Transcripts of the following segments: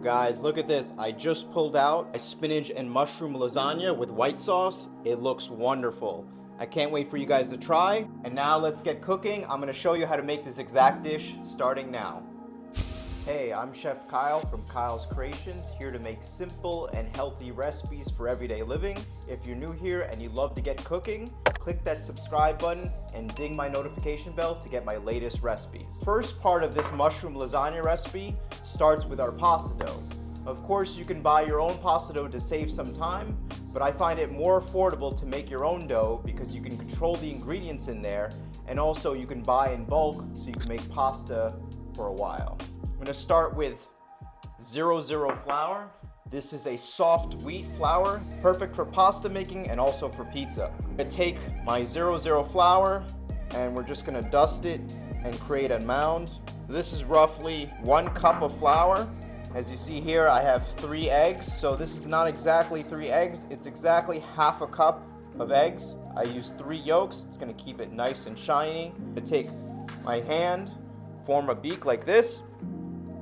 Guys, look at this. I just pulled out a spinach and mushroom lasagna with white sauce. It looks wonderful. I can't wait for you guys to try. And now let's get cooking. I'm gonna show you how to make this exact dish starting now. Hey, I'm Chef Kyle from Kyle's Creations, here to make simple and healthy recipes for everyday living. If you're new here and you love to get cooking, click that subscribe button and ding my notification bell to get my latest recipes. First part of this mushroom lasagna recipe starts with our pasta dough. Of course, you can buy your own pasta dough to save some time, but I find it more affordable to make your own dough because you can control the ingredients in there, and also you can buy in bulk so you can make pasta for a while. I'm gonna start with 00 flour. This is a soft wheat flour, perfect for pasta making and also for pizza. I'm gonna take my 00 flour and we're just gonna dust it and create a mound. This is roughly 1 cup of flour. As you see here, I have 3 eggs. So this is not exactly 3 eggs, it's exactly half a cup of eggs. I use 3 yolks, it's gonna keep it nice and shiny. I'm gonna take my hand, form a beak like this,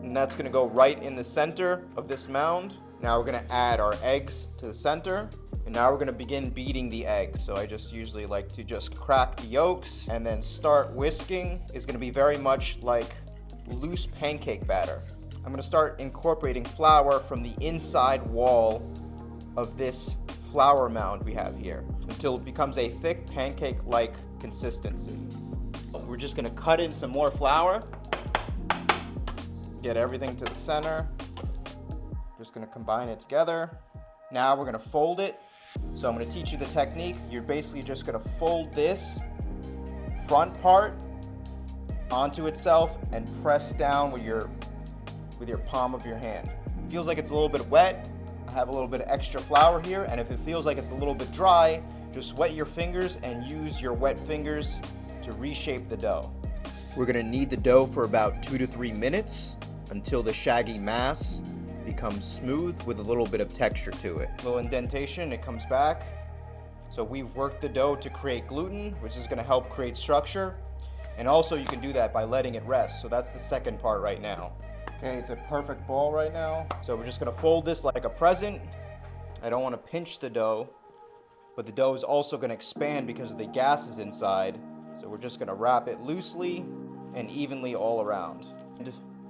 and that's gonna go right in the center of this mound. Now we're gonna add our eggs to the center, and now we're gonna begin beating the eggs. So I just usually like to just crack the yolks and then start whisking. It's gonna be very much like loose pancake batter. I'm gonna start incorporating flour from the inside wall of this flour mound we have here until it becomes a thick pancake-like consistency. We're just gonna cut in some more flour. Get everything to the center. Just gonna combine it together. Now we're gonna fold it. So I'm gonna teach you the technique. You're basically just gonna fold this front part onto itself and press down with your palm of your hand. It feels like it's a little bit wet. I have a little bit of extra flour here, and if it feels like it's a little bit dry, just wet your fingers and use your wet fingers to reshape the dough. We're gonna knead the dough for about 2 to 3 minutes until the shaggy mass becomes smooth with a little bit of texture to it. A little indentation, it comes back. So we've worked the dough to create gluten, which is gonna help create structure. And also you can do that by letting it rest. So that's the second part right now. Okay, it's a perfect ball right now. So we're just gonna fold this like a present. I don't wanna pinch the dough, but the dough is also gonna expand because of the gases inside. So we're just gonna wrap it loosely and evenly all around.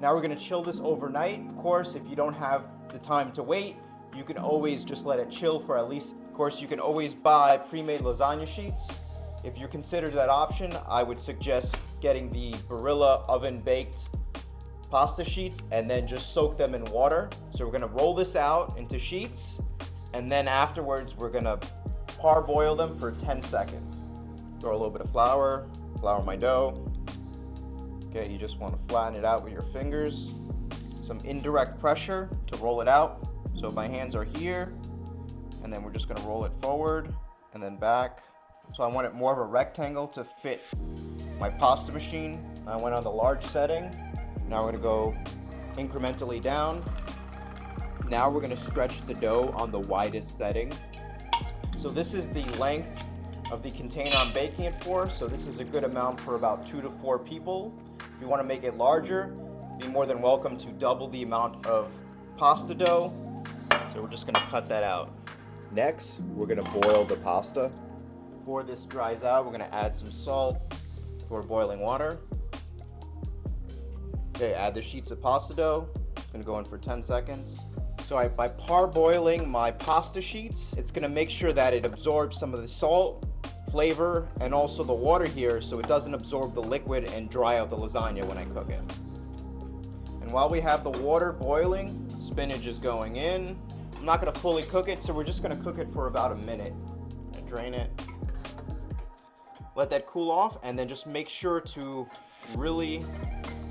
Now we're gonna chill this overnight. Of course, if you don't have the time to wait, you can always just let it chill for at least, of course, you can always buy pre-made lasagna sheets. If you consider that option, I would suggest getting the Barilla oven-baked pasta sheets and then just soak them in water. So we're gonna roll this out into sheets, and then afterwards we're gonna parboil them for 10 seconds. Throw a little bit of flour my dough. Okay, you just want to flatten it out with your fingers. Some indirect pressure to roll it out. So my hands are here, and then we're just going to roll it forward and then back. So I want it more of a rectangle to fit my pasta machine. I went on the large setting. Now we're going to go incrementally down. Now we're going to stretch the dough on the widest setting. So this is the length of the container I'm baking it for. So this is a good amount for about 2 to 4 people. If you want to make it larger, be more than welcome to double the amount of pasta dough. So we're just going to cut that out. Next, we're going to boil the pasta. Before this dries out, we're going to add some salt for boiling water. Okay, add the sheets of pasta dough. It's going to go in for 10 seconds. So by parboiling my pasta sheets, it's going to make sure that it absorbs some of the salt, flavor, and also the water here, so it doesn't absorb the liquid and dry out the lasagna when I cook it. And while we have the water boiling, spinach is going in. I'm not going to fully cook it, so we're just going to cook it for about a minute. Drain it. Let that cool off, and then just make sure to really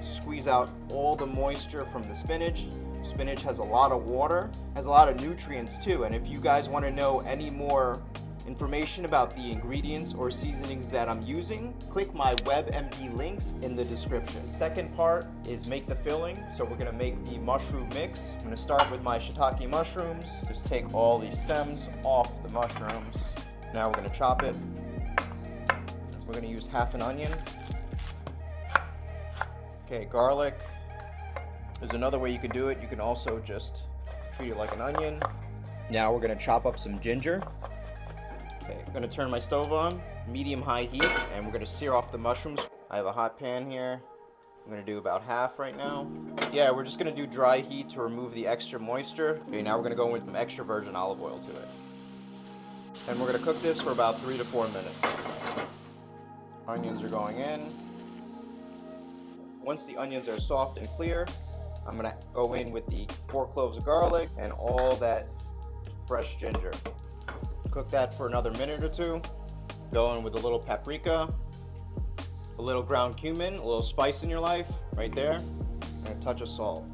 squeeze out all the moisture from the spinach. Spinach has a lot of water, has a lot of nutrients too, and if you guys want to know any more information about the ingredients or seasonings that I'm using, click my WebMD links in the description. Second part is make the filling. So we're gonna make the mushroom mix. I'm gonna start with my shiitake mushrooms. Just take all these stems off the mushrooms. Now we're gonna chop it. We're gonna use half an onion. Okay, garlic. There's another way you can do it. You can also just treat it like an onion. Now we're gonna chop up some ginger. Okay, I'm gonna turn my stove on, medium-high heat, and we're gonna sear off the mushrooms. I have a hot pan here. I'm gonna do about half right now. Yeah, we're just gonna do dry heat to remove the extra moisture. Okay, now we're gonna go in with some extra virgin olive oil to it. And we're gonna cook this for about 3 to 4 minutes. Onions are going in. Once the onions are soft and clear, I'm gonna go in with the 4 cloves of garlic and all that fresh ginger. Cook that for another minute or two. Go in with a little paprika, a little ground cumin, a little spice in your life, right there, and a touch of salt.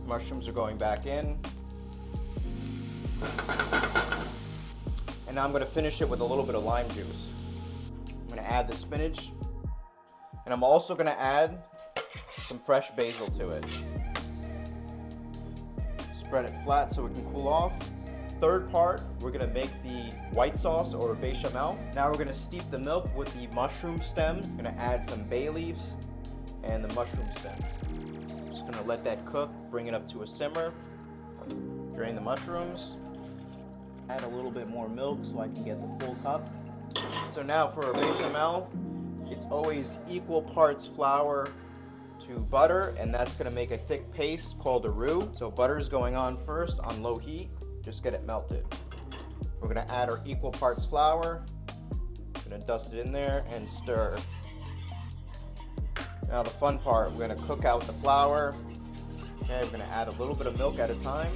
Mushrooms are going back in. And now I'm gonna finish it with a little bit of lime juice. I'm gonna add the spinach, and I'm also gonna add some fresh basil to it. Spread it flat so it can cool off. Third part, we're gonna make the white sauce or bechamel. Now we're gonna steep the milk with the mushroom stems. Gonna add some bay leaves and the mushroom stems. Just gonna let that cook, bring it up to a simmer. Drain the mushrooms. Add a little bit more milk so I can get the full cup. So now for a bechamel, it's always equal parts flour to butter, and that's gonna make a thick paste called a roux. So butter is going on first on low heat. Just get it melted. We're gonna add our equal parts flour. Gonna dust it in there and stir. Now the fun part, we're gonna cook out the flour. Okay, we're gonna add a little bit of milk at a time.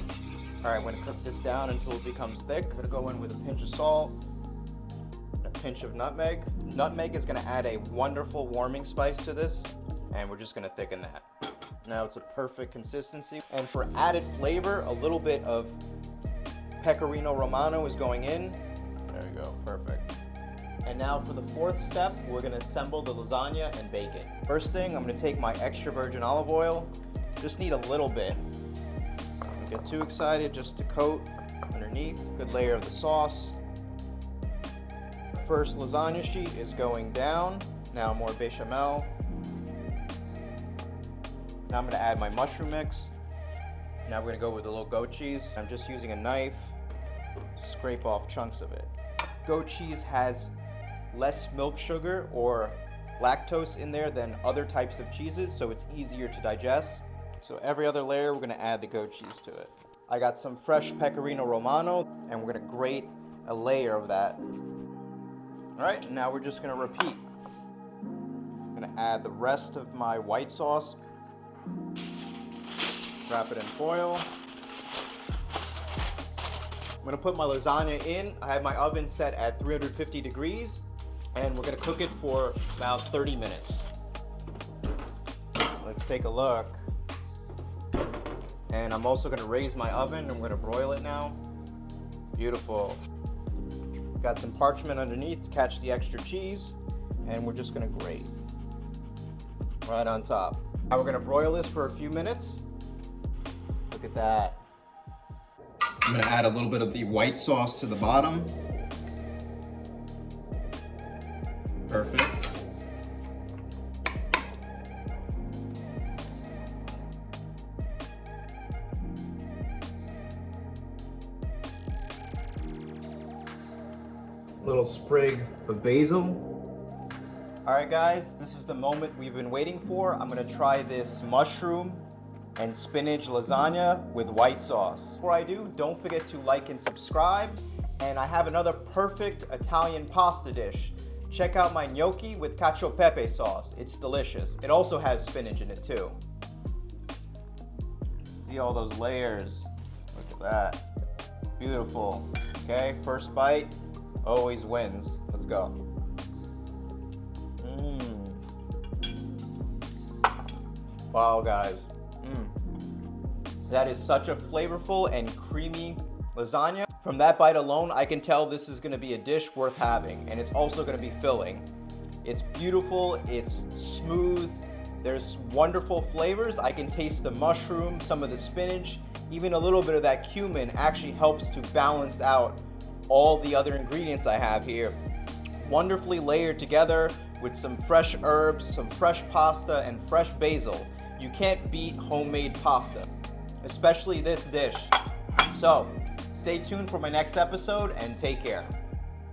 All right, I'm gonna cook this down until it becomes thick. I'm gonna go in with a pinch of salt, a pinch of nutmeg. Nutmeg is gonna add a wonderful warming spice to this, and we're just gonna thicken that. Now it's a perfect consistency. And for added flavor, a little bit of Pecorino Romano is going in. There we go, perfect. And now for the fourth step, we're gonna assemble the lasagna and bake it. First thing, I'm gonna take my extra virgin olive oil. Just need a little bit. Don't get too excited, just to coat underneath. Good layer of the sauce. First lasagna sheet is going down. Now more bechamel. Now I'm gonna add my mushroom mix. Now we're gonna go with a little goat cheese. I'm just using a knife to scrape off chunks of it. Goat cheese has less milk sugar or lactose in there than other types of cheeses, so it's easier to digest. So every other layer, we're gonna add the goat cheese to it. I got some fresh Pecorino Romano, and we're gonna grate a layer of that. All right, now we're just gonna repeat. I'm gonna add the rest of my white sauce. Wrap it in foil. I'm gonna put my lasagna in. I have my oven set at 350 degrees, and we're gonna cook it for about 30 minutes. Let's take a look. And I'm also gonna raise my oven. I'm gonna broil it now. Beautiful. Got some parchment underneath to catch the extra cheese, and we're just gonna grate right on top. Now we're gonna broil this for a few minutes. Look at that. I'm gonna add a little bit of the white sauce to the bottom. Perfect. Little sprig of basil. All right guys, this is the moment we've been waiting for. I'm gonna try this mushroom and spinach lasagna with white sauce. Before I do, don't forget to like and subscribe. And I have another perfect Italian pasta dish. Check out my gnocchi with cacio e pepe sauce. It's delicious. It also has spinach in it too. See all those layers. Look at that. Beautiful. Okay, first bite always wins. Let's go. Wow, guys. That is such a flavorful and creamy lasagna. From that bite alone, I can tell this is gonna be a dish worth having, and it's also gonna be filling. It's beautiful, it's smooth, there's wonderful flavors. I can taste the mushroom, some of the spinach, even a little bit of that cumin actually helps to balance out all the other ingredients I have here. wonderfully layered together with some fresh herbs, some fresh pasta, and fresh basil. You can't beat homemade pasta, especially this dish. So, stay tuned for my next episode and take care.